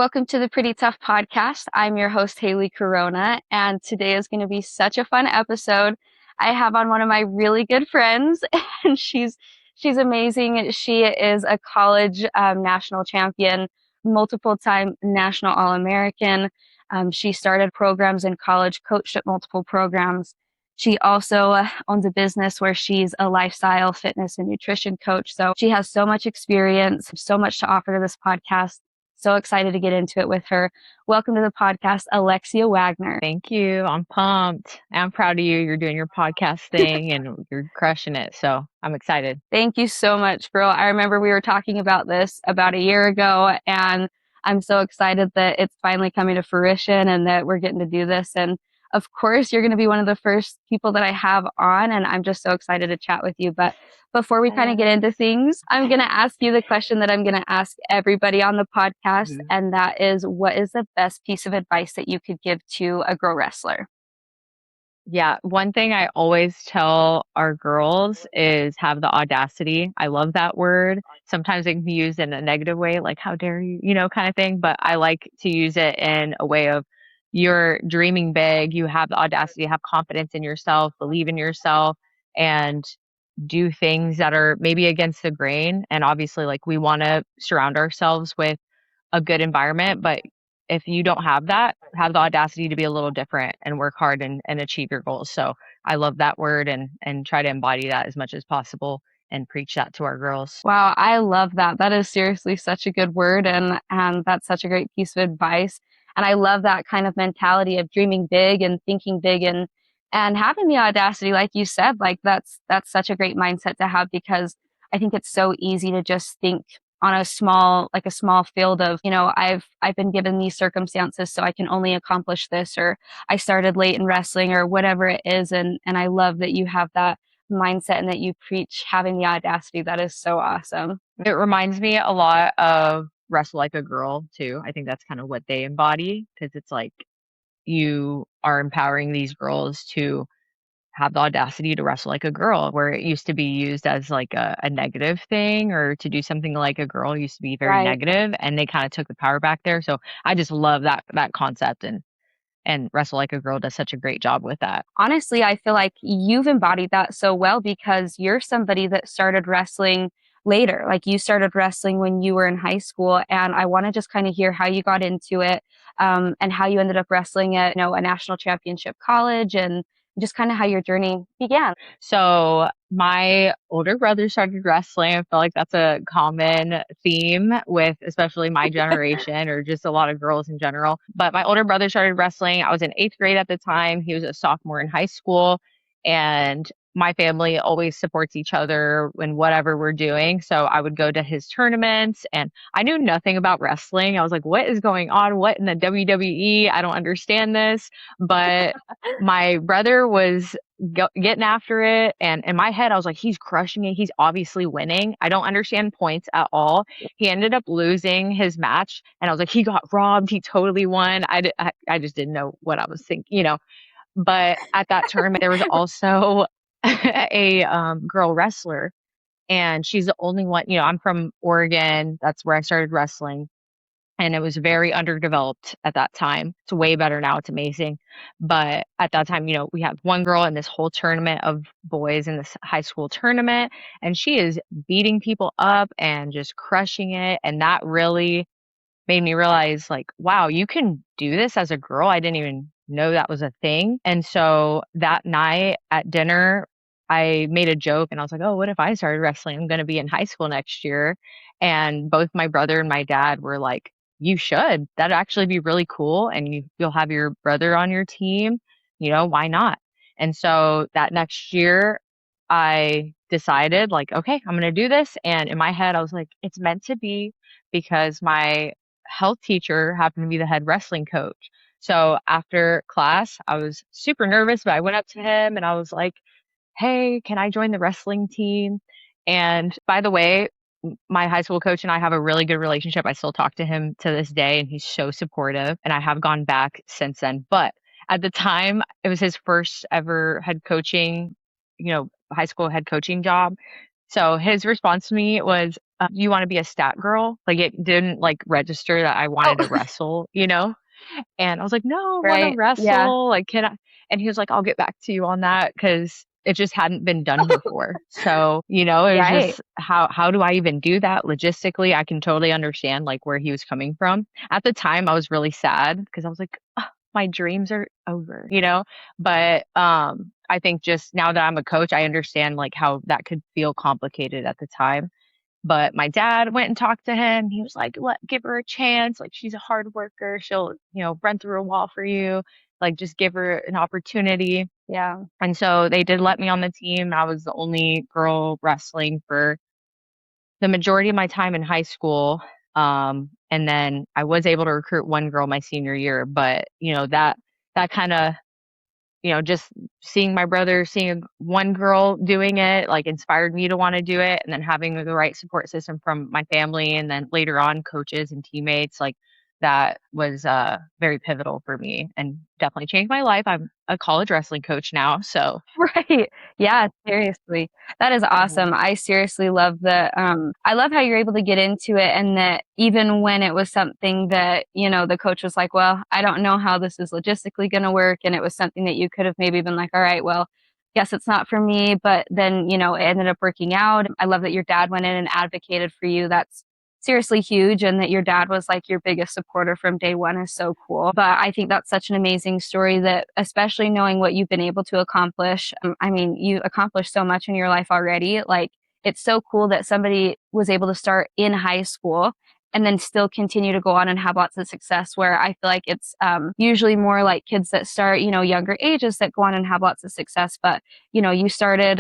Welcome to the Pretty Tough Podcast. I'm your host, Hailey Corona, and today is going to be such a fun episode. I have on one of my really good friends, and she's amazing. She is a college national champion, multiple time national All-American. She started programs in college, coached at multiple programs. She also owns a business where she's a lifestyle, fitness, and nutrition coach. So she has so much experience, so much to offer to this podcast. So excited to get into it with her. Welcome to the podcast, Alexia Wagner. Thank you. I'm pumped. I'm proud of you. You're doing your podcast thing and you're crushing it. So I'm excited. Thank you so much, girl. I remember we were talking about this about a year ago, and I'm so excited that it's finally coming to fruition and that we're getting to do this. And of course, you're going to be one of the first people that I have on, and I'm just so excited to chat with you. But before we kind of get into things, I'm going to ask you the question that I'm going to ask everybody on the podcast, and that is, what is the best piece of advice that you could give to a girl wrestler? Yeah. One thing I always tell our girls is have the audacity. I love that word. Sometimes it can be used in a negative way, like, how dare you, kind of thing. But I like to use it in a way of you're dreaming big, you have the audacity, have confidence in yourself, believe in yourself, and do things that are maybe against the grain. And obviously, like, we want to surround ourselves with a good environment, but if you don't have that, have the audacity to be a little different and work hard and achieve your goals. So I love that word and try to embody that as much as possible and preach that to our girls. Wow, I love that. That is seriously such a good word, and that's such a great piece of advice. And I love that kind of mentality of dreaming big and thinking big and having the audacity, like you said. Like that's such a great mindset to have, because I think it's so easy to just think on a small field of, I've been given these circumstances, so I can only accomplish this, or I started late in wrestling, or whatever it is. And I love that you have that mindset and that you preach having the audacity. That is so awesome. It reminds me a lot of Wrestle Like a Girl too. I think that's kind of what they embody, because it's like you are empowering these girls to have the audacity to wrestle like a girl, where it used to be used as like a negative thing, or to do something like a girl used to be very Right. negative, and they kind of took the power back there. So I just love that concept, and Wrestle Like a Girl does such a great job with that. Honestly, I feel like you've embodied that so well, because you're somebody that started wrestling later. Like, you started wrestling when you were in high school, and I want to just kind of hear how you got into it, and how you ended up wrestling at, a national championship college, and just kind of how your journey began. So my older brother started wrestling. I feel like that's a common theme with especially my generation, or just a lot of girls in general. But my older brother started wrestling. I was in 8th grade at the time. He was a sophomore in high school. And my family always supports each other in whatever we're doing. So I would go to his tournaments, and I knew nothing about wrestling. I was like, what is going on? What in the WWE? I don't understand this. But my brother was getting after it, and in my head I was like, he's crushing it, he's obviously winning. I don't understand points at all. He ended up losing his match, and I was like, he got robbed, he totally won. I just didn't know what I was thinking. But at that tournament there was also a girl wrestler, and she's the only one. I'm from Oregon, that's where I started wrestling, and it was very underdeveloped at that time. It's way better now. It's amazing. But at that time, we had one girl in this whole tournament of boys in this high school tournament, and she is beating people up and just crushing it. And that really made me realize, like, wow, you can do this as a girl. I didn't even know that was a thing. And so that night at dinner, I made a joke, and I was like, oh, what if I started wrestling? I'm going to be in high school next year. And both my brother and my dad were like, you should. That'd actually be really cool. And you'll have your brother on your team. Why not? And so that next year, I decided, like, okay, I'm going to do this. And in my head, I was like, it's meant to be, because my health teacher happened to be the head wrestling coach. So after class, I was super nervous, but I went up to him and I was like, hey, can I join the wrestling team? And by the way, my high school coach and I have a really good relationship. I still talk to him to this day, and he's so supportive. And I have gone back since then. But at the time, it was his first ever head coaching, high school head coaching job. So his response to me was, you want to be a stat girl? Like it didn't like register that I Oh, wanted to wrestle, you know? And I was like, no, I want to right. Yeah. wrestle. Like, can I? And he was like, I'll get back to you on that because it just hadn't been done before. So, it was Right. just how do I even do that logistically? I can totally understand like where he was coming from. At the time, I was really sad because I was like, "Ugh, my dreams are over, But I think just now that I'm a coach, I understand like how that could feel complicated at the time. But my dad went and talked to him. He was like, give her a chance. Like, she's a hard worker. She'll, run through a wall for you. Like, just give her an opportunity. Yeah. And so they did let me on the team. I was the only girl wrestling for the majority of my time in high school. And then I was able to recruit one girl my senior year, but that kind of just seeing my brother, seeing one girl doing it, like inspired me to want to do it. And then having the right support system from my family and then later on coaches and teammates, like that was very pivotal for me and definitely changed my life. I'm a college wrestling coach now. So Right. Yeah, seriously. That is mhm, awesome. I seriously love I love how you're able to get into it and that even when it was something that, the coach was like, well, I don't know how this is logistically going to work. And it was something that you could have maybe been like, all right, well, guess it's not for me. But then, it ended up working out. I love that your dad went in and advocated for you. That's seriously huge, and that your dad was like your biggest supporter from day one is so cool. But I think that's such an amazing story, that especially knowing what you've been able to accomplish. I mean, you accomplished so much in your life already. Like, it's so cool that somebody was able to start in high school and then still continue to go on and have lots of success, where I feel like it's usually more like kids that start, younger ages that go on and have lots of success. But, you started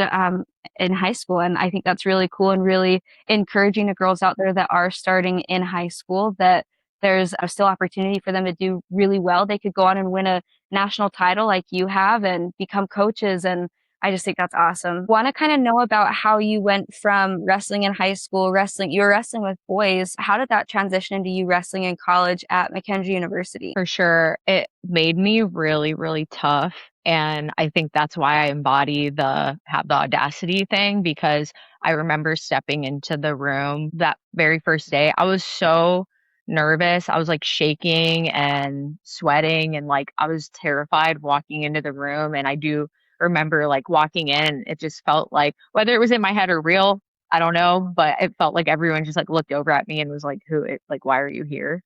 in high school, and I think that's really cool and really encouraging to girls out there that are starting in high school, that there's still opportunity for them to do really well. They could go on and win a national title like you have and become coaches. And I just think that's awesome. Want to kind of know about how you went from wrestling in high school, you were wrestling with boys. How did that transition into you wrestling in college at McKendree University? for sure, it made me really, really tough. And I think that's why I embody have the audacity thing because I remember stepping into the room that very first day. I was so nervous. I was like shaking and sweating and like I was terrified walking into the room. And I do remember like walking in, it just felt like whether it was in my head or real, I don't know, but it felt like everyone just like looked over at me and was like, like, why are you here?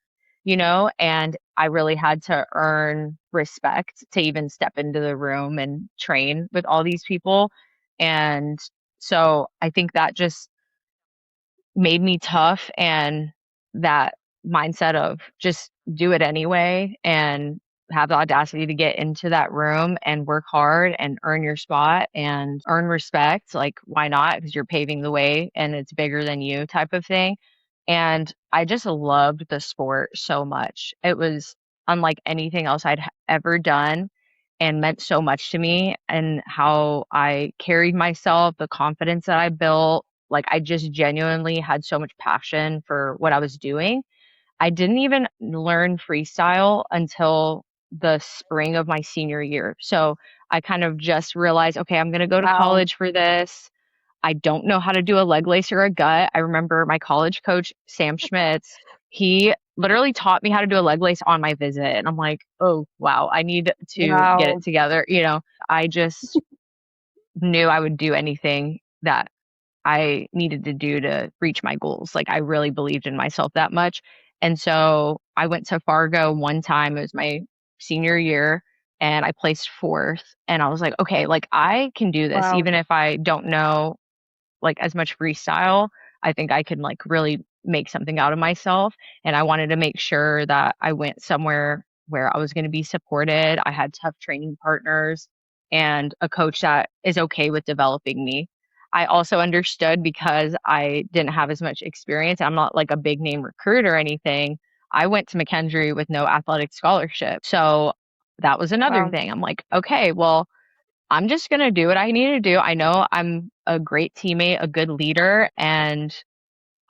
And I really had to earn respect to even step into the room and train with all these people. And so I think that just made me tough and that mindset of just do it anyway and have the audacity to get into that room and work hard and earn your spot and earn respect. Like, why not? Because you're paving the way and it's bigger than you type of thing. And I just loved the sport so much. It was unlike anything else ever done and meant so much to me and how I carried myself, the confidence that I built. Like, I just genuinely had so much passion for what I was doing. I didn't even learn freestyle until the spring of my senior year. So I kind of just realized, okay, I'm going to go to Wow. college for this. I don't know how to do a leg lace or a gut. I remember my college coach, Sam Schmitz, he literally taught me how to do a leg lace on my visit. And I'm like, oh, wow, I need to get it Wow. together. I just knew I would do anything that I needed to do to reach my goals. Like I really believed in myself that much. And so I went to Fargo one time. It was my senior year and I placed fourth. And I was like, okay, like I can do this Wow. even if I don't know like as much freestyle. I think I can like really make something out of myself. And I wanted to make sure that I went somewhere where I was going to be supported. I had tough training partners and a coach that is okay with developing me. I also understood because I didn't have as much experience. I'm not like a big name recruit or anything. I went to McKendree with no athletic scholarship. So that was another Wow. thing. I'm like, okay, well, I'm just going to do what I need to do. I know I'm a great teammate, a good leader, and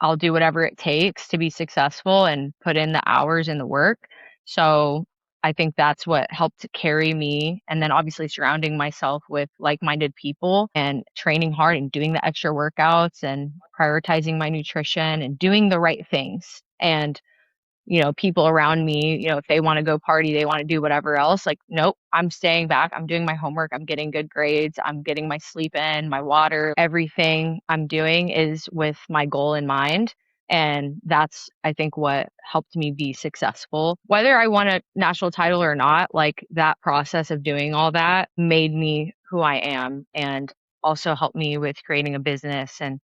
I'll do whatever it takes to be successful and put in the hours and the work. So I think that's what helped carry me. And then obviously surrounding myself with like-minded people and training hard and doing the extra workouts and prioritizing my nutrition and doing the right things. And people around me, if they want to go party, they want to do whatever else, like, nope, I'm staying back. I'm doing my homework. I'm getting good grades. I'm getting my sleep in, my water. Everything I'm doing is with my goal in mind. And that's, I think, what helped me be successful. Whether I won a national title or not, like that process of doing all that made me who I am and also helped me with creating a business and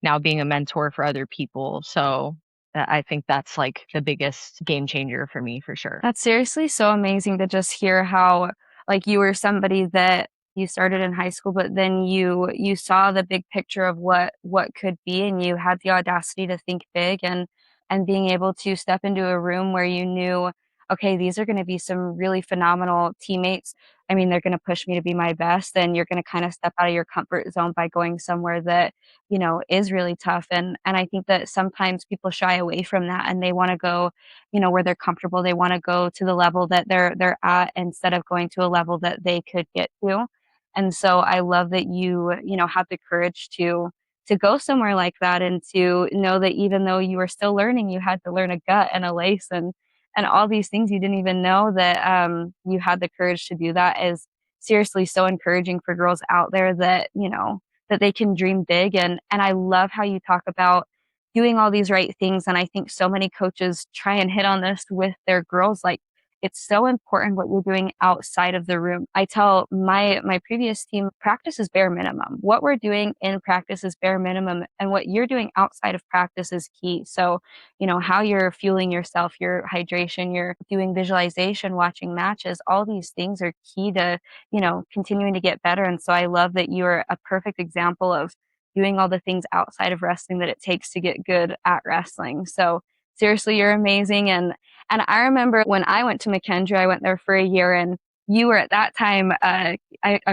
now being a mentor for other people. So I think that's like the biggest game changer for me for sure. That's seriously so amazing to just hear how like you were somebody that you started in high school, but then you saw the big picture of what could be, and you had the audacity to think big and being able to step into a room where you knew, okay, these are going to be some really phenomenal teammates. I mean, they're going to push me to be my best, and you're going to kind of step out of your comfort zone by going somewhere that, is really tough. And I think that sometimes people shy away from that and they want to go, where they're comfortable. They want to go to the level that they're at instead of going to a level that they could get to. And so I love that you have the courage to go somewhere like that and to know that even though you were still learning, you had to learn a gut and a lace and all these things you didn't even know that you had the courage to do. That is seriously so encouraging for girls out there that that they can dream big. And I love how you talk about doing all these right things. And I think so many coaches try and hit on this with their girls. Like, it's so important what you're doing outside of the room. I tell my previous team, practice is bare minimum. What we're doing in practice is bare minimum, and what you're doing outside of practice is key. So, how you're fueling yourself, your hydration, you're doing visualization, watching matches, all these things are key to, continuing to get better. And so I love that you're a perfect example of doing all the things outside of wrestling that it takes to get good at wrestling. So seriously, you're amazing. And I remember when I went to McKendree, I went there for a year, and you were at that time a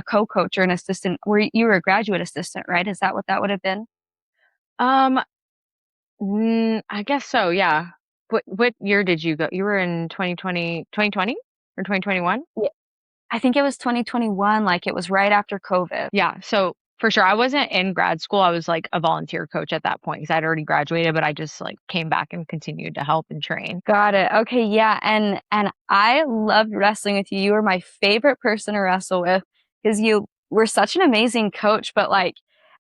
co-coach or an assistant, where you were a graduate assistant, right? Is that what that would have been? Um, I guess so, yeah. What year did you go? You were in 2020 or 2021? Yeah. I think it was 2021, like it was right after COVID. Yeah, so for sure. I wasn't in grad school. I was like a volunteer coach at that point because I'd already graduated, but I just like came back and continued to help and train. Got it. Okay, yeah. And I loved wrestling with you. You were my favorite person to wrestle with because you were such an amazing coach, but like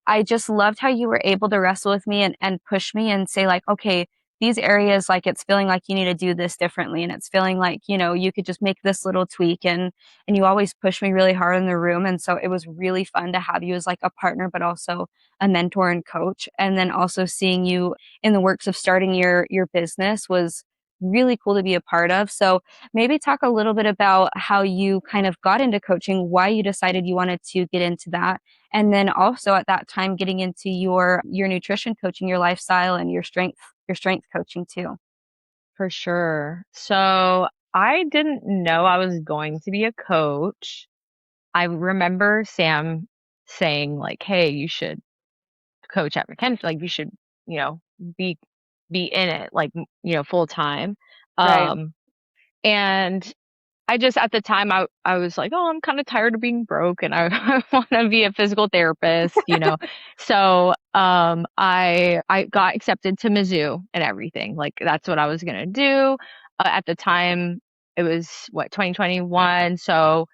I just loved how you were able to wrestle with me and push me and say like, okay, these areas, like it's feeling like you need to do this differently, and it's feeling like, you could just make this little tweak, and you always push me really hard in the room. And so it was really fun to have you as like a partner, but also a mentor and coach. And then also seeing you in the works of starting your business was really cool to be a part of. So maybe talk a little bit about how you kind of got into coaching, why you decided you wanted to get into that, and then also at that time getting into your nutrition coaching, your lifestyle, and your strength coaching too. For sure. So I didn't know I was going to be a coach. I remember Sam saying like, "Hey, you should coach at McKenzie. Like, you should, you know, be be in it, like, full time." Right. Um, and I just at the time I was like, "Oh, I'm kind of tired of being broke and I, I want to be a physical therapist." So I got accepted to Mizzou and everything. Like that's what I was gonna do. At the time, it was what 2021. So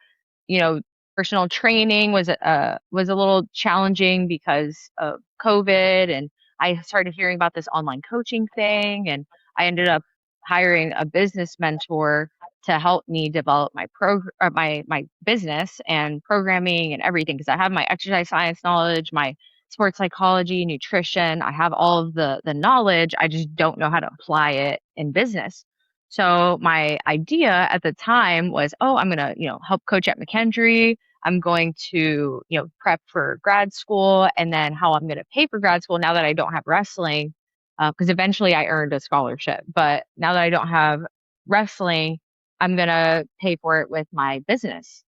you know, personal training was a little challenging because of COVID, and I started hearing about this online coaching thing, and I ended up hiring a business mentor to help me develop my business and programming and everything because I have my exercise science knowledge, my sports psychology, nutrition. I have all of the knowledge. I just don't know how to apply it in business. So my idea at the time was, oh, I'm gonna, help coach at McKendree. I'm going to, prep for grad school, and then how I'm gonna pay for grad school now that I don't have wrestling, because eventually I earned a scholarship. But now that I don't have wrestling, I'm gonna pay for it with my business.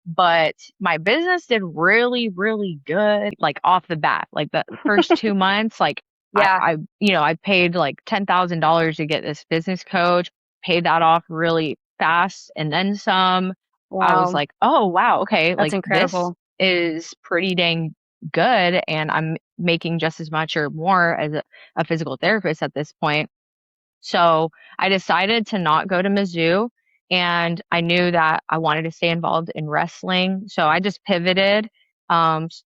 But my business did really, really good, like off the bat, like the first 2 months, like Yeah. I paid like $10,000 to get this business coach, paid that off really fast and then some. I was Wow, like, oh, wow, okay, that's like this incredible. is pretty dang good. And I'm making just as much or more as a physical therapist at this point. So I decided to not go to Mizzou, and I knew that I wanted to stay involved in wrestling. So I just pivoted,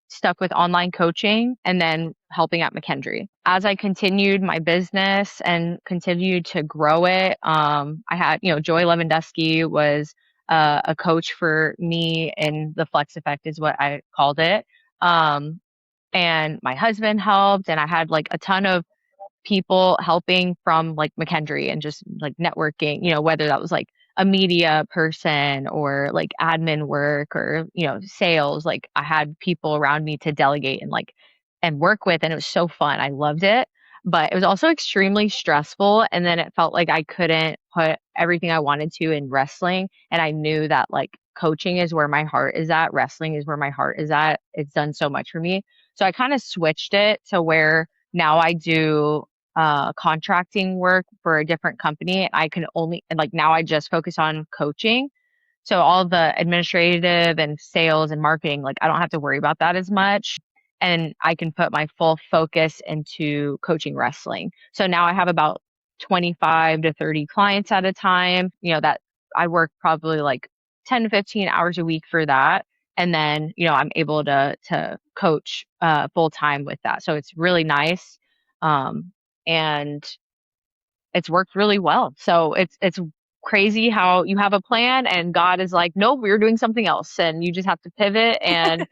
stuck with online coaching and then helping at McKendree. As I continued my business and continued to grow it, I had, Joy Lewandowski was a coach for me, and the Flex Effect is what I called it. Um, and my husband helped, and I had like a ton of people helping from like McKendree and just like networking, whether that was like a media person or like admin work or, sales. Like I had people around me to delegate and like and work with, and it was so fun. I loved it. But it was also extremely stressful. And then it felt like I couldn't put everything I wanted to in wrestling. And I knew that like coaching is where my heart is at, wrestling is where my heart is at. It's done so much for me. So I kind of switched it to where now I do contracting work for a different company. I can only, and like now I just focus on coaching. So all the administrative and sales and marketing, like I don't have to worry about that as much. And I can put my full focus into coaching wrestling. So now I have about 25 to 30 clients at a time, that I work probably like 10 to 15 hours a week for that. And then, I'm able to coach full time with that. So it's really nice. Um, and it's worked really well. So it's crazy how you have a plan and God is like, nope, we're doing something else, and you just have to pivot, and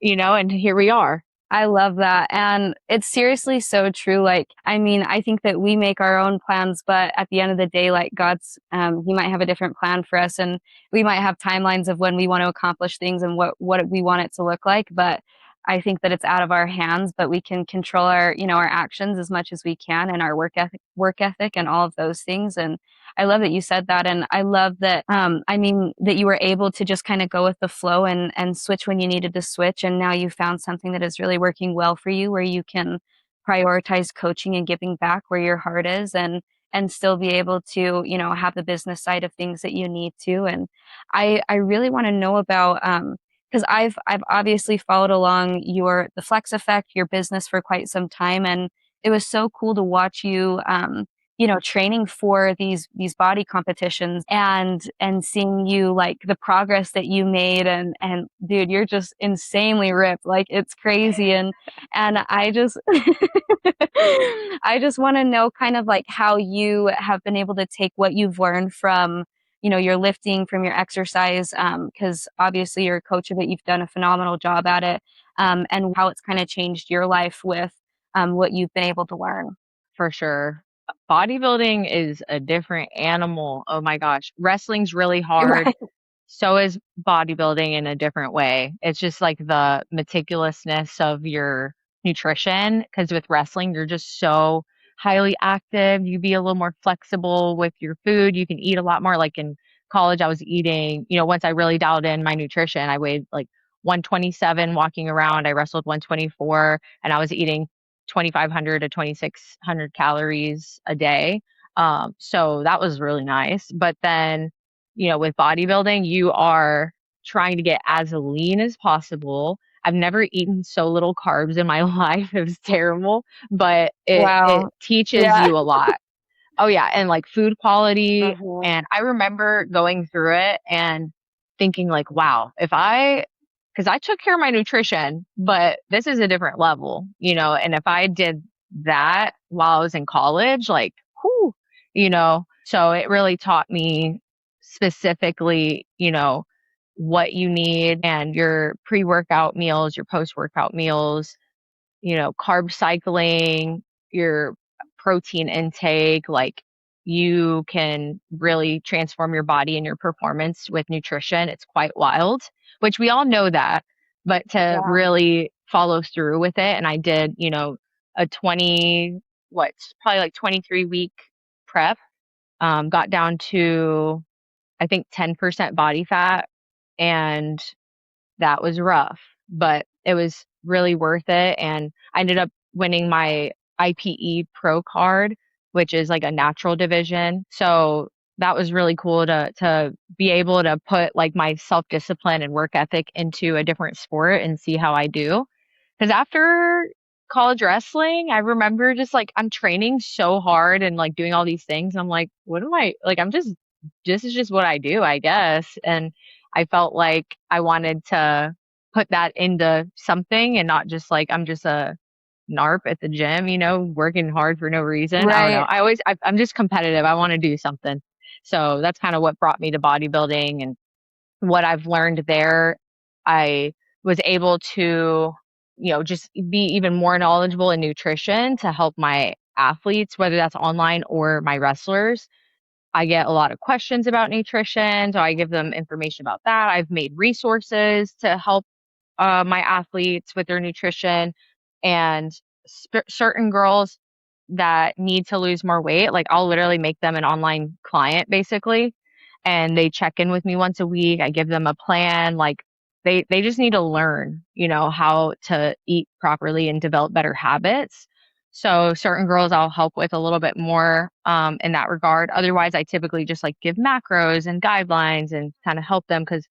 and here we are. I love that. And it's seriously so true. Like, I mean, I think that we make our own plans, but at the end of the day, like He might have a different plan for us, and we might have timelines of when we want to accomplish things and what we want it to look like. But I think that it's out of our hands, but we can control our actions as much as we can, and our work ethic and all of those things. And I love that you said that. And I love that, I mean, that you were able to just kind of go with the flow and switch when you needed to switch. And now you found something that is really working well for you, where you can prioritize coaching and giving back where your heart is, and still be able to, have the business side of things that you need to. And I really want to know about, because I've obviously followed along the Flex Effect, your business for quite some time, and it was so cool to watch you, training for these body competitions, and seeing you, like, the progress that you made. And dude, you're just insanely ripped. Like, it's crazy. And I just I just want to know kind of like how you have been able to take what you've learned from, your lifting, from your exercise, because obviously you're a coach of it, you've done a phenomenal job at it, and how it's kind of changed your life with, what you've been able to learn. For sure. Bodybuilding is a different animal. Oh my gosh. Wrestling's really hard. Right. So is bodybuilding in a different way. It's just like the meticulousness of your nutrition. Because with wrestling, you're just so highly active. You be a little more flexible with your food. You can eat a lot more. Like in college, I was eating, once I really dialed in my nutrition, I weighed like 127 walking around. I wrestled 124, and I was eating 2,500 to 2,600 calories a day. So that was really nice. But then, with bodybuilding, you are trying to get as lean as possible. I've never eaten so little carbs in my life. It was terrible, but it Wow. teaches Yeah. you a lot. Oh yeah, and like food quality. Mhm. And I remember going through it and thinking like, wow, because I took care of my nutrition, but this is a different level, and if I did that while I was in college, like, whew, so it really taught me specifically, what you need, and your pre-workout meals, your post-workout meals, carb cycling, your protein intake. Like, you can really transform your body and your performance with nutrition. It's quite wild, which we all know that, but to Yeah. really follow through with it. And I did, a 20, probably like 23-week prep, got down to, I think, 10% body fat, and that was rough, but it was really worth it. And I ended up winning my IPE Pro card, which is like a natural division. So that was really cool to be able to put like my self-discipline and work ethic into a different sport and see how I do. Because after college wrestling, I remember just like I'm training so hard and like doing all these things. I'm like, what am I like? This is just what I do, I guess. And I felt like I wanted to put that into something and not just like I'm just a NARP at the gym, working hard for no reason. I don't know. Right. I'm just competitive. I want to do something. So that's kind of what brought me to bodybuilding and what I've learned there. I was able to, just be even more knowledgeable in nutrition to help my athletes, whether that's online or my wrestlers. I get a lot of questions about nutrition, so I give them information about that. I've made resources to help my athletes with their nutrition and certain girls that need to lose more weight. Like I'll literally make them an online client basically, and they check in with me once a week. I give them a plan. Like they just need to learn, how to eat properly and develop better habits. So certain girls I'll help with a little bit more in that regard. Otherwise, I typically just like give macros and guidelines and kind of help them because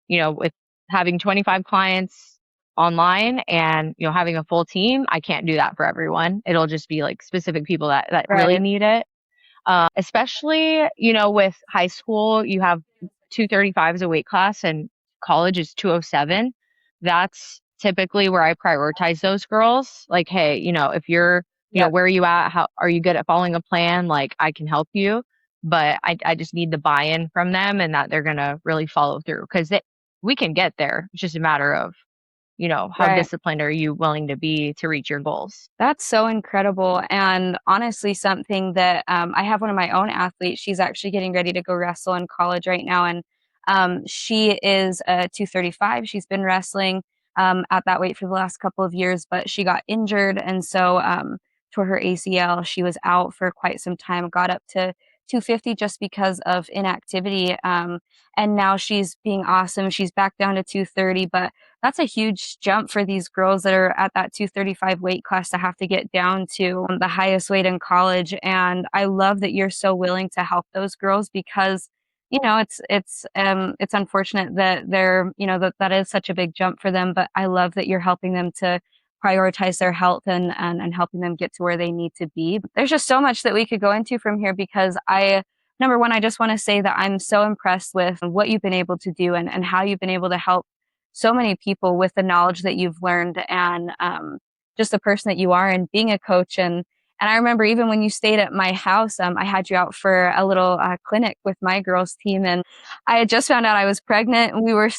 with having 25 clients online and, having a full team, I can't do that for everyone. It'll just be like specific people that really Right. need it. Especially, with high school, you have 235 as a weight class and college is 207. That's typically where I prioritize those girls. Like, hey, if you're, Yep. where are you at? How are you good at following a plan? Like I can help you, but I just need the buy-in from them and that they're going to really follow through because we can get there. It's just a matter of, how Right. disciplined are you willing to be to reach your goals? That's so incredible. And honestly, something that I have one of my own athletes. She's actually getting ready to go wrestle in college right now. And she is 235. She's been wrestling at that weight for the last couple of years, but she got injured. And so tore her ACL. She was out for quite some time, got up to 250 just because of inactivity. And now she's being awesome. She's back down to 230, but that's a huge jump for these girls that are at that 235 weight class to have to get down to the highest weight in college. And I love that you're so willing to help those girls because it's unfortunate that they're that is such a big jump for them, but I love that you're helping them to prioritize their health and helping them get to where they need to be. There's just so much that we could go into from here because number one, I just want to say that I'm so impressed with what you've been able to do and how you've been able to help so many people with the knowledge that you've learned and just the person that you are and being a coach. And I remember even when you stayed at my house, I had you out for a little clinic with my girls team. And I had just found out I was pregnant. And we were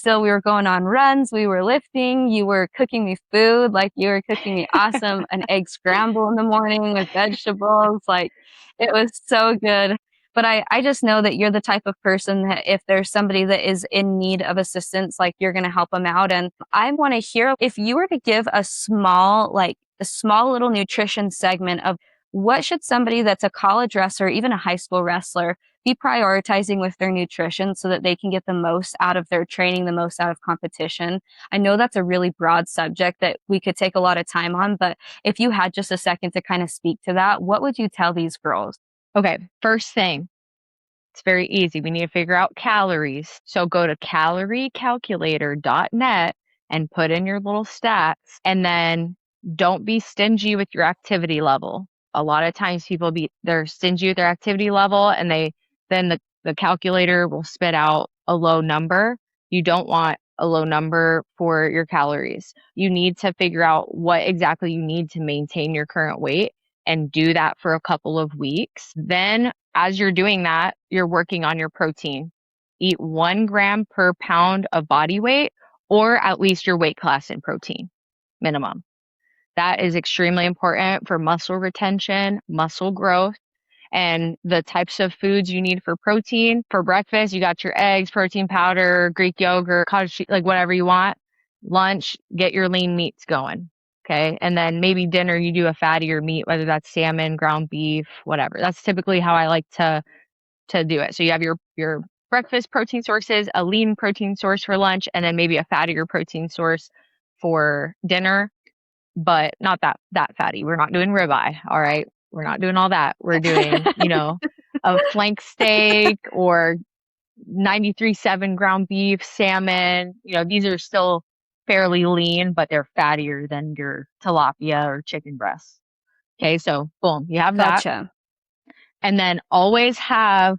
going on runs. We were lifting. You were cooking me food. Like you were cooking me awesome, an egg scramble in the morning with vegetables. Like it was so good. But I just know that you're the type of person that if there's somebody that is in need of assistance, like you're going to help them out. And I want to hear if you were to give a small little nutrition segment of what should somebody that's a college wrestler, even a high school wrestler, be prioritizing with their nutrition so that they can get the most out of their training, the most out of competition. I know that's a really broad subject that we could take a lot of time on, but if you had just a second to kind of speak to that, what would you tell these girls? Okay. First thing, it's very easy. We need to figure out calories. So go to caloriecalculator.net and put in your little stats and then don't be stingy with your activity level. A lot of times they're stingy with their activity level and then the calculator will spit out a low number. You don't want a low number for your calories. You need to figure out what exactly you need to maintain your current weight and do that for a couple of weeks. Then as you're doing that, you're working on your protein. Eat 1 gram per pound of body weight or at least your weight class in protein minimum. That is extremely important for muscle retention, muscle growth, and the types of foods you need for protein. For breakfast, you got your eggs, protein powder, Greek yogurt, cottage cheese, like whatever you want. Lunch, get your lean meats going. Okay. And then maybe dinner, you do a fattier meat, whether that's salmon, ground beef, whatever. That's typically how I like to do it. So you have your breakfast protein sources, a lean protein source for lunch, and then maybe a fattier protein source for dinner, but not that fatty. We're not doing ribeye. All right. We're not doing all that. We're doing, a flank steak or 93.7 ground beef, salmon. These are still fairly lean, but they're fattier than your tilapia or chicken breasts. Okay, so boom, you have that. Gotcha. And then always have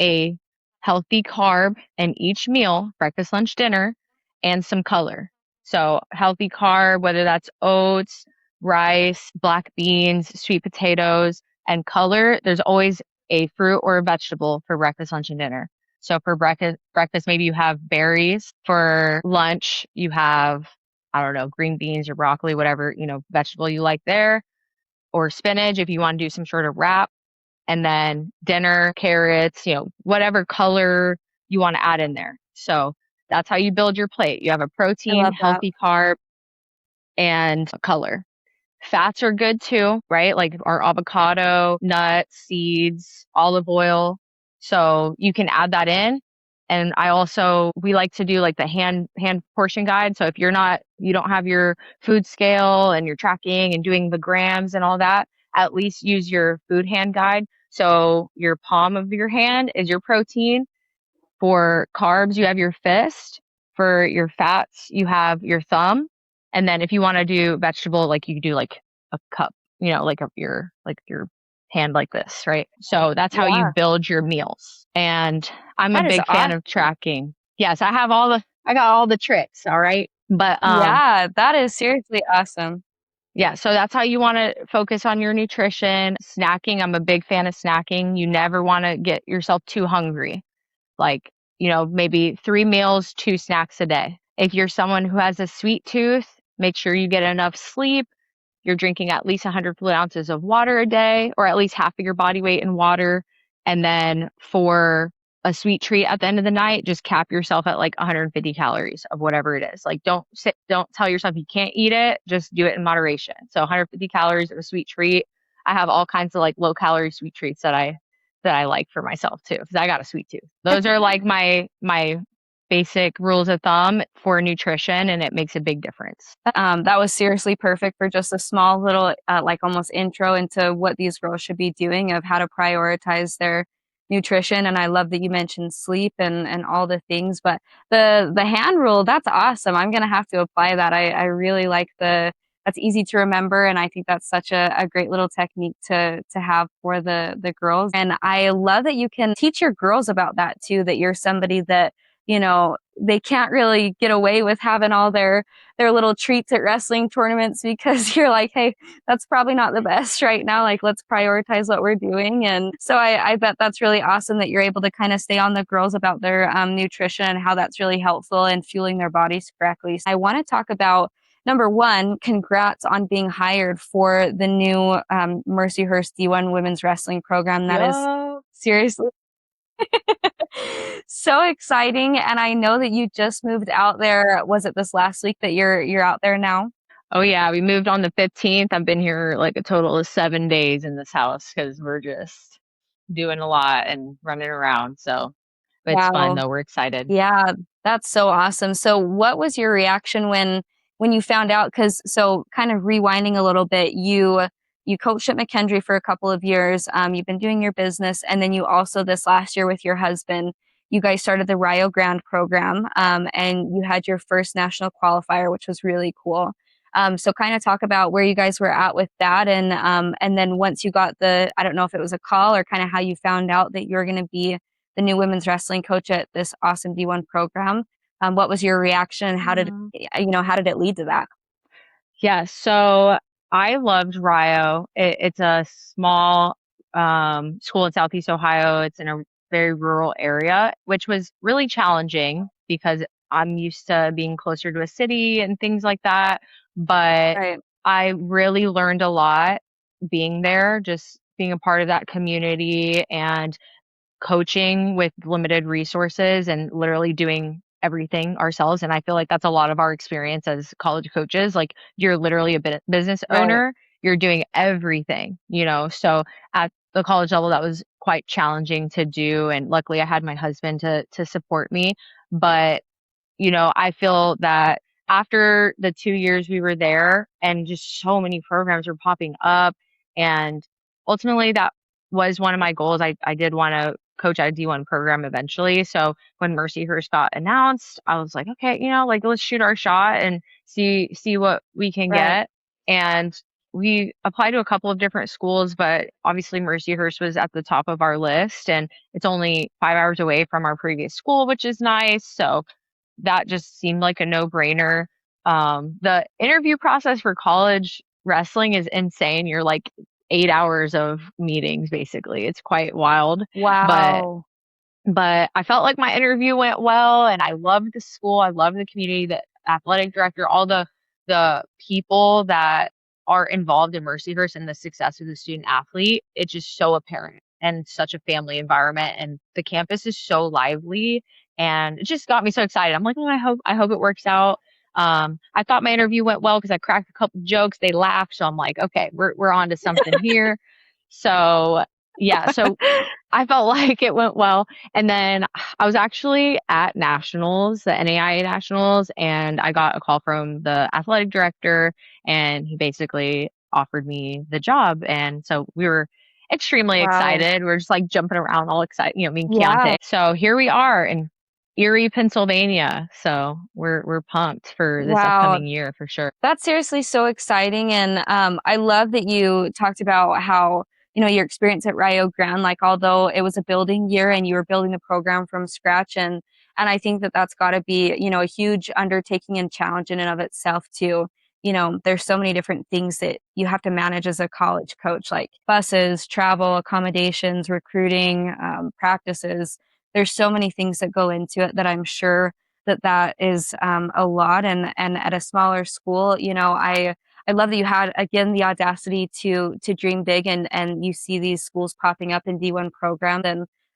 a healthy carb in each meal, breakfast, lunch, dinner, and some color. So healthy carb, whether that's oats, rice, black beans, sweet potatoes, and color, there's always a fruit or a vegetable for breakfast, lunch, and dinner. So for breakfast, maybe you have berries. For lunch, you have, I don't know, green beans or broccoli, whatever, vegetable you like there, or spinach if you want to do some sort of wrap. And then dinner, carrots, whatever color you want to add in there. So that's how you build your plate. You have a I protein, love that. healthy carb, and a color. Fats are good too, right? Like our avocado, nuts, seeds, olive oil. So you can add that in. And we like to do like the hand portion guide. So if you don't have your food scale and you're tracking and doing the grams and all that, at least use your food hand guide. So your palm of your hand is your protein. For carbs, you have your fist. For your fats, you have your thumb. And then if you want to do vegetable, like you do like a cup, like your hand like this, right? So that's how you Yeah, build your meals. And I'm a that is big fan awesome. of tracking. Yes, I got all the tricks, all right? But Yeah, that is seriously awesome. yeah, so that's how you want to focus on your nutrition. Snacking, I'm a big fan of snacking. You never want to get yourself too hungry. Like, maybe 3 meals, 2 snacks a day. If you're someone who has a sweet tooth, make sure you get enough sleep. You're drinking at least 100 fluid ounces of water a day, or at least half of your body weight in water. And then for a sweet treat at the end of the night, just cap yourself at like 150 calories of whatever it is. Like don't tell yourself you can't eat it. Just do it in moderation. So 150 calories of a sweet treat. I have all kinds of like low calorie sweet treats that I like for myself too, because I got a sweet tooth. Those are like my basic rules of thumb for nutrition, and it makes a big difference. That was seriously perfect for just a small little, like almost intro into what these girls should be doing of how to prioritize their nutrition. And I love that you mentioned sleep and all the things. But the hand rule, that's awesome. I'm gonna have to apply that. I really like that's easy to remember, and I think that's such a great little technique to have for the girls. And I love that you can teach your girls about that too. That you're somebody that they can't really get away with having all their little treats at wrestling tournaments because you're like, hey, that's probably not the best right now. Like, let's prioritize what we're doing. And so I bet that's really awesome that you're able to kind of stay on the girls about their nutrition and how that's really helpful in fueling their bodies correctly. So I want to talk about number one, congrats on being hired for the new Mercyhurst D1 women's wrestling program. That is Yo. seriously so exciting. And I know that you just moved out there. Was it this last week that you're out there now? Oh yeah, we moved on the 15th. I've been here like a total of 7 days in this house because we're just doing a lot and running around. So it's fun Wow. though. We're excited. Yeah, that's so awesome. So what was your reaction when you found out? Because so kind of rewinding a little bit, you coached at McKendree for a couple of years. You've been doing your business, and then you also this last year with your husband, you guys started the Rio Grande program, and you had your first national qualifier, which was really cool. So kind of talk about where you guys were at with that, and then once you got I don't know if it was a call or kind of how you found out that you were going to be the new women's wrestling coach at this awesome D1 program. What was your reaction? Mhm. How did it lead to that? Yeah, so I loved Rio. It's a small school in Southeast Ohio. It's in a very rural area, which was really challenging because I'm used to being closer to a city and things like that. But Right. I really learned a lot being there, just being a part of that community and coaching with limited resources and literally doing everything ourselves. And I feel like that's a lot of our experience as college coaches. Like you're literally a business Right. owner, you're doing everything, So at the college level, that was quite challenging to do. And luckily, I had my husband to support me. But I feel that after the 2 years we were there, and just so many programs were popping up, and ultimately that was one of my goals. I did want to coach at a D1 program eventually. So when Mercyhurst got announced, I was like, okay, like let's shoot our shot and see what we can Right. get. And we applied to a couple of different schools, but obviously Mercyhurst was at the top of our list, and it's only 5 hours away from our previous school, which is nice. So that just seemed like a no-brainer. The interview process for college wrestling is insane. You're like 8 hours of meetings, basically. It's quite wild, but Wow. but I felt like my interview went well, and I loved the school. I loved the community, the athletic director, all the people that are involved in Mercyhurst and the success of the student athlete. It's just so apparent and such a family environment, and the campus is so lively, and it just got me so excited. I'm like, oh, I hope it works out. I thought my interview went well because I cracked a couple jokes. They laughed, so I'm like, okay, we're on to something here. So yeah, so I felt like it went well. And then I was actually at nationals, the NAIA nationals, and I got a call from the athletic director, and he basically offered me the job. And so we were extremely Wow. excited. We are just like jumping around all excited, me and Yeah. Keonte. So here we are in Erie, Pennsylvania. So we're pumped for this Wow. upcoming year for sure. That's seriously so exciting. And I love that you talked about how, your experience at Rio Grande, like although it was a building year and you were building the program from scratch. And I think that that's got to be, a huge undertaking and challenge in and of itself too. There's so many different things that you have to manage as a college coach, like buses, travel, accommodations, recruiting, practices. There's so many things that go into it that I'm sure that is a lot. And at a smaller school, I love that you had again the audacity to dream big, and you see these schools popping up in D1 programs,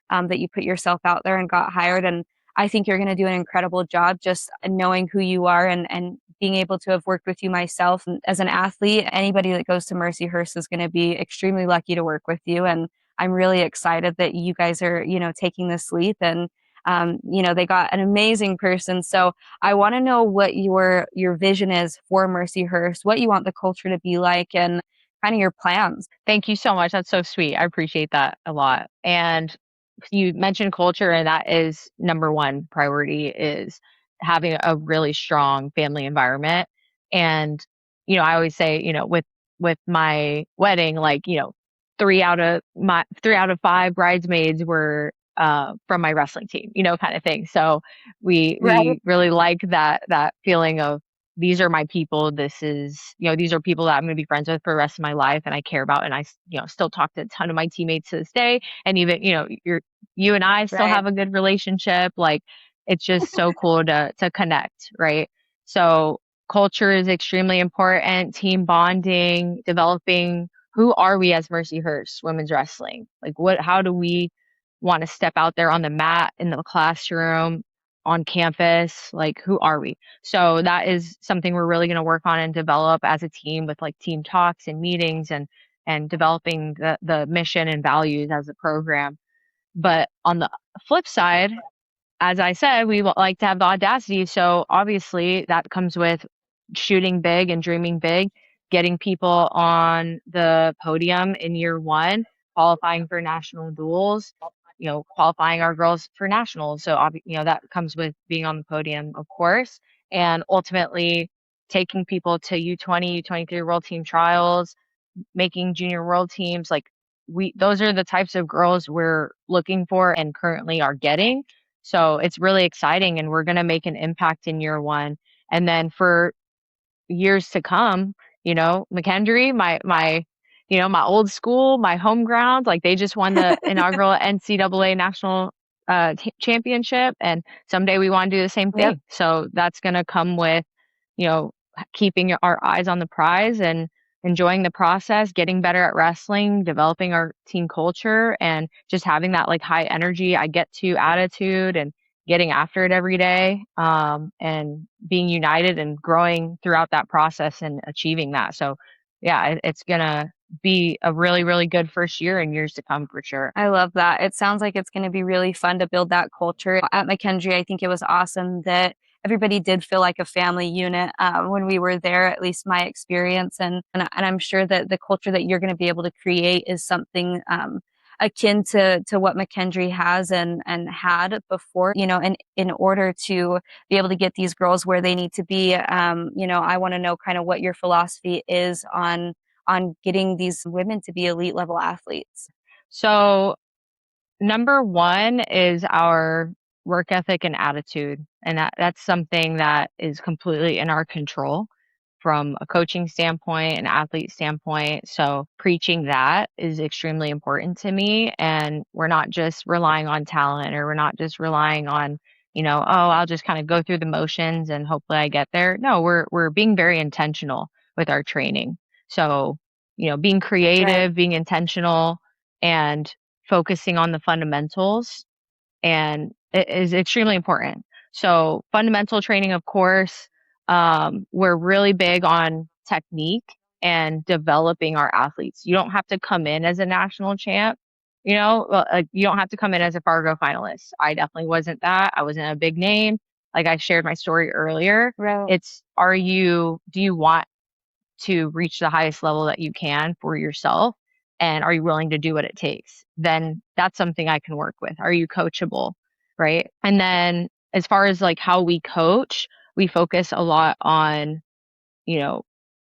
and that you put yourself out there and got hired. And I think you're going to do an incredible job, just knowing who you are, and being able to have worked with you myself. And as an athlete, anybody that goes to Mercyhurst is going to be extremely lucky to work with you. And I'm really excited that you guys are, taking this leap. And they got an amazing person. So I want to know what your vision is for Mercyhurst, what you want the culture to be like, and kind of your plans. Thank you so much. That's so sweet. I appreciate that a lot. And you mentioned culture, and that is number one priority is having a really strong family environment. And, I always say, with my wedding, like, 3 out of 5 bridesmaids were from my wrestling team, kind of thing. So we Right. we really like that feeling of these are my people. This is, these are people that I'm going to be friends with for the rest of my life and I care about. And I, still talk to a ton of my teammates to this day. And even, you and I still Right. have a good relationship. Like it's just so cool to connect. Right. So culture is extremely important, team bonding, developing who are we as Mercyhurst women's wrestling? Like how do we want to step out there on the mat, in the classroom, on campus? Like who are we? So that is something we're really going to work on and develop as a team with like team talks and meetings and developing the mission and values as a program. But on the flip side, as I said, we like to have the audacity. So obviously that comes with shooting big and dreaming big, getting people on the podium in year one, qualifying for national duels, qualifying our girls for nationals. So, that comes with being on the podium, of course, and ultimately taking people to U20, U23 World Team Trials, making junior world teams. Like those are the types of girls we're looking for and currently are getting. So it's really exciting, and we're going to make an impact in year one. And then for years to come, McKendree, my old school, my home ground, like they just won the inaugural NCAA national championship, and someday we want to do the same Yep. thing. So that's going to come with, you know, keeping our eyes on the prize and enjoying the process, getting better at wrestling, developing our team culture, and just having that like high energy, I get to attitude, and getting after it every day, and being united and growing throughout that process and achieving that. So yeah, it's gonna be a really, really good first year and years to come for sure. I love that. It sounds like it's going to be really fun to build that culture. At McKendree, I think it was awesome that everybody did feel like a family unit when we were there, at least my experience. And I'm sure that the culture that you're going to be able to create is something akin to what McKendree has and had before, in order to be able to get these girls where they need to be. I want to know kind of what your philosophy is on getting these women to be elite level athletes. So number one is our work ethic and attitude. And that's something that is completely in our control from a coaching standpoint, an athlete standpoint. So preaching that is extremely important to me. And we're not just relying on talent, or we're not just relying on, oh, I'll just kind of go through the motions and hopefully I get there. No, we're being very intentional with our training. So, being Right. creative, being intentional, and focusing on the fundamentals, and it is extremely important. So fundamental training, of course, we're really big on technique and developing our athletes. You don't have to come in as a national champ, you don't have to come in as a Fargo finalist. I definitely wasn't that. I wasn't a big name. Like I shared my story earlier. Right. It's, do you want to reach the highest level that you can for yourself? And are you willing to do what it takes? Then that's something I can work with. Are you coachable? Right. And then as far as like how we coach, we focus a lot on, you know,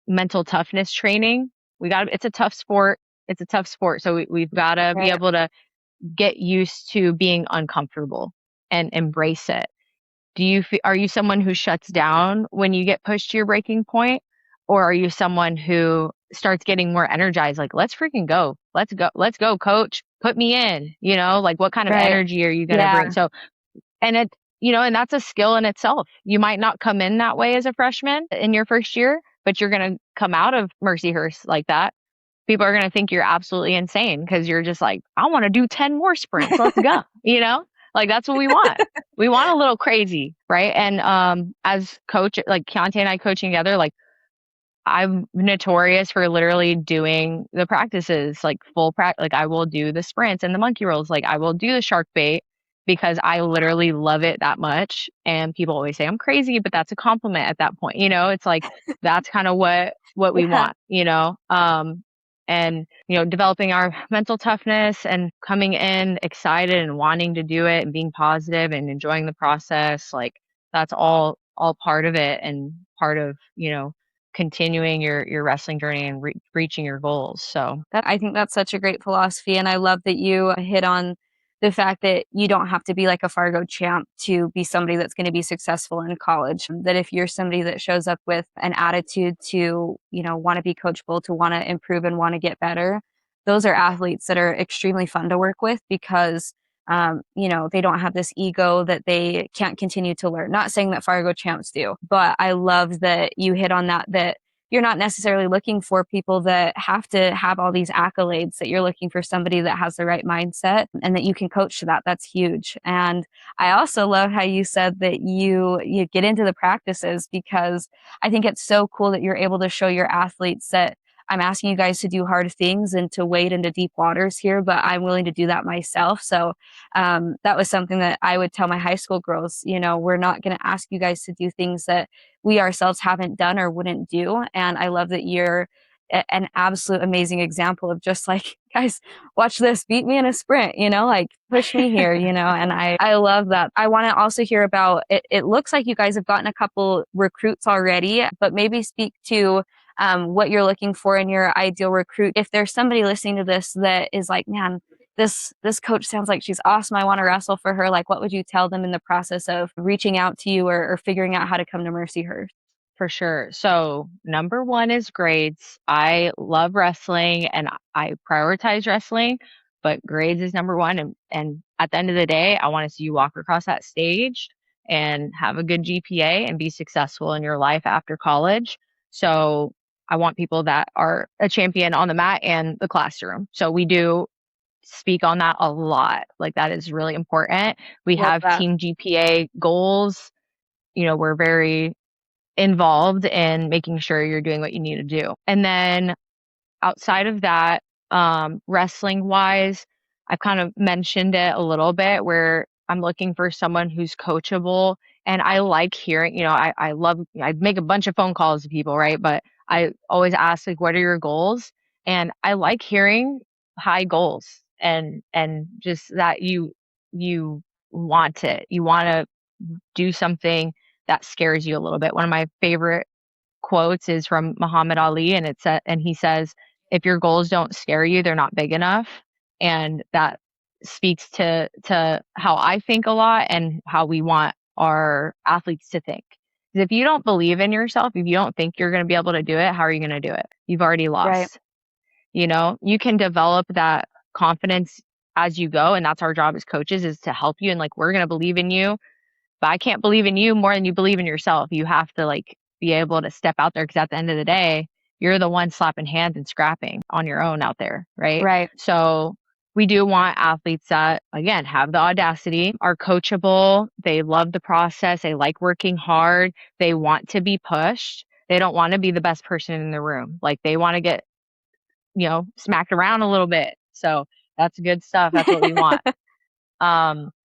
mental toughness training. It's a tough sport. It's a tough sport. So we've got to be Right. able to get used to being uncomfortable and embrace it. Are you someone who shuts down when you get pushed to your breaking point? Or are you someone who starts getting more energized? Like, let's freaking go. Let's go, coach. Put me in, like what kind of Right. energy are you going to Yeah. bring? So, and and that's a skill in itself. You might not come in that way as a freshman in your first year, but you're going to come out of Mercyhurst like that. People are going to think you're absolutely insane because you're just like, I want to do 10 more sprints. Let's go. Like that's what we want. We want a little crazy, right? And as coach, like Keonte and I coaching together, like I'm notorious for literally doing the practices, like full practice. Like I will do the sprints and the monkey rolls. Like I will do the shark bait because I literally love it that much. And people always say I'm crazy, but that's a compliment at that point. It's like that's kind of what we Yeah. want. And developing our mental toughness and coming in excited and wanting to do it and being positive and enjoying the process. Like that's all part of it and part of continuing your wrestling journey and reaching your goals. So I think that's such a great philosophy. And I love that you hit on the fact that you don't have to be like a Fargo champ to be somebody that's going to be successful in college. That if you're somebody that shows up with an attitude to, want to be coachable, to want to improve and want to get better, those are athletes that are extremely fun to work with because they don't have this ego that they can't continue to learn. Not saying that Fargo champs do, but I love that you hit on that you're not necessarily looking for people that have to have all these accolades, that you're looking for somebody that has the right mindset and that you can coach to that. That's huge. And I also love how you said that you get into the practices, because I think it's so cool that you're able to show your athletes that I'm asking you guys to do hard things and to wade into deep waters here, but I'm willing to do that myself. So that was something that I would tell my high school girls, we're not going to ask you guys to do things that we ourselves haven't done or wouldn't do. And I love that you're an absolute amazing example of just like, guys, watch this, beat me in a sprint, like push me here, and I love that. I want to also hear about it. It looks like you guys have gotten a couple recruits already, but maybe speak to what you're looking for in your ideal recruit. If there's somebody listening to this that is like, man, this coach sounds like she's awesome, I want to wrestle for her. Like, what would you tell them in the process of reaching out to you or figuring out how to come to Mercyhurst? for sure. So number one is grades. I love wrestling and I prioritize wrestling, but grades is number one. And at the end of the day, I want to see you walk across that stage and have a good GPA and be successful in your life after college. So I want people that are a champion on the mat and the classroom. So we do speak on that a lot. Like that is really important. We Love have that. team GPA goals. We're very involved in making sure you're doing what you need to do. And then outside of that, wrestling wise, I've kind of mentioned it a little bit where I'm looking for someone who's coachable. And I like hearing, I make a bunch of phone calls to people, right? But I always ask, like, what are your goals? And I like hearing high goals. and just that you want it. You want to do something that scares you a little bit. One of my favorite quotes is from Muhammad Ali, and he says, "If your goals don't scare you, they're not big enough." And that speaks to how I think a lot and how we want our athletes to think. 'Cause if you don't believe in yourself, if you don't think you're going to be able to do it, how are you going to do it? You've already Right. lost. You can develop that confidence as you go, and that's our job as coaches, is to help you, and like, we're going to believe in you, but I can't believe in you more than you believe in yourself. You have to like be able to step out there, because at the end of the day, you're the one slapping hands and scrapping on your own out there, right? Right. So we do want athletes that, again, have the audacity, are coachable, they love the process, they like working hard, they want to be pushed. They don't want to be the best person in the room. Like, they want to get, smacked around a little bit. So that's good stuff. That's what we want.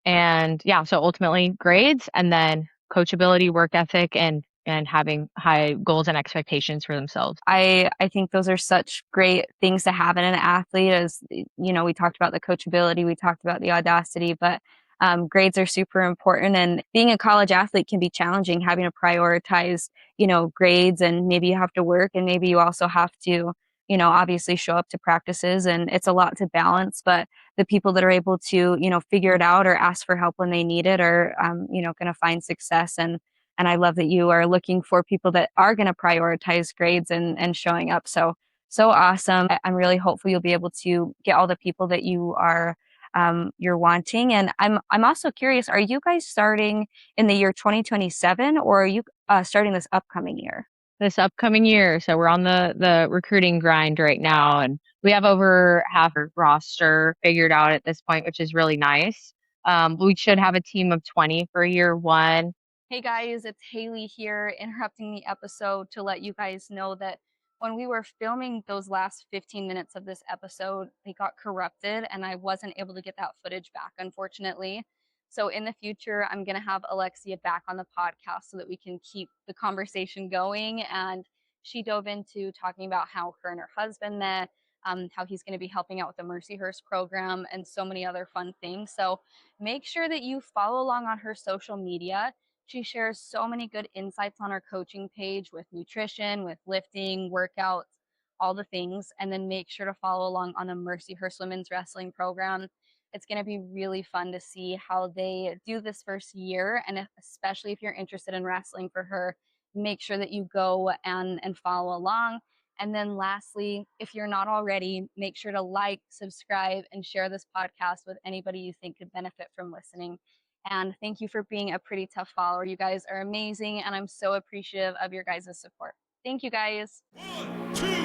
And yeah, so ultimately grades, and then coachability, work ethic, and having high goals and expectations for themselves. I think those are such great things to have in an athlete. As we talked about the coachability, we talked about the audacity, but grades are super important. And being a college athlete can be challenging, having to prioritize, grades, and maybe you have to work, and maybe you also have to, obviously show up to practices, and it's a lot to balance. But the people that are able to, figure it out or ask for help when they need it are, going to find success. And I love that you are looking for people that are going to prioritize grades and showing up. So awesome. I'm really hopeful you'll be able to get all the people that you're wanting. And I'm also curious, are you guys starting in the year 2027, or are you starting this upcoming year? This upcoming year, so we're on the recruiting grind right now, and we have over half our roster figured out at this point, which is really nice. We should have a team of 20 for year one. Hey guys, it's Hailey here, interrupting the episode to let you guys know that when we were filming those last 15 minutes of this episode, they got corrupted and I wasn't able to get that footage back, unfortunately. So in the future, I'm going to have Alexia back on the podcast so that we can keep the conversation going. And she dove into talking about how her and her husband met, how he's going to be helping out with the Mercyhurst program, and so many other fun things. So make sure that you follow along on her social media. She shares so many good insights on our coaching page with nutrition, with lifting, workouts, all the things. And then make sure to follow along on the Mercyhurst Women's Wrestling program. It's going to be really fun to see how they do this first year. And especially if you're interested in wrestling for her, make sure that you go and follow along. And then lastly, if you're not already, make sure to like, subscribe, and share this podcast with anybody you think could benefit from listening. And thank you for being a Pretty Tough follower. You guys are amazing, and I'm so appreciative of your guys' support. Thank you, guys. 1, 2.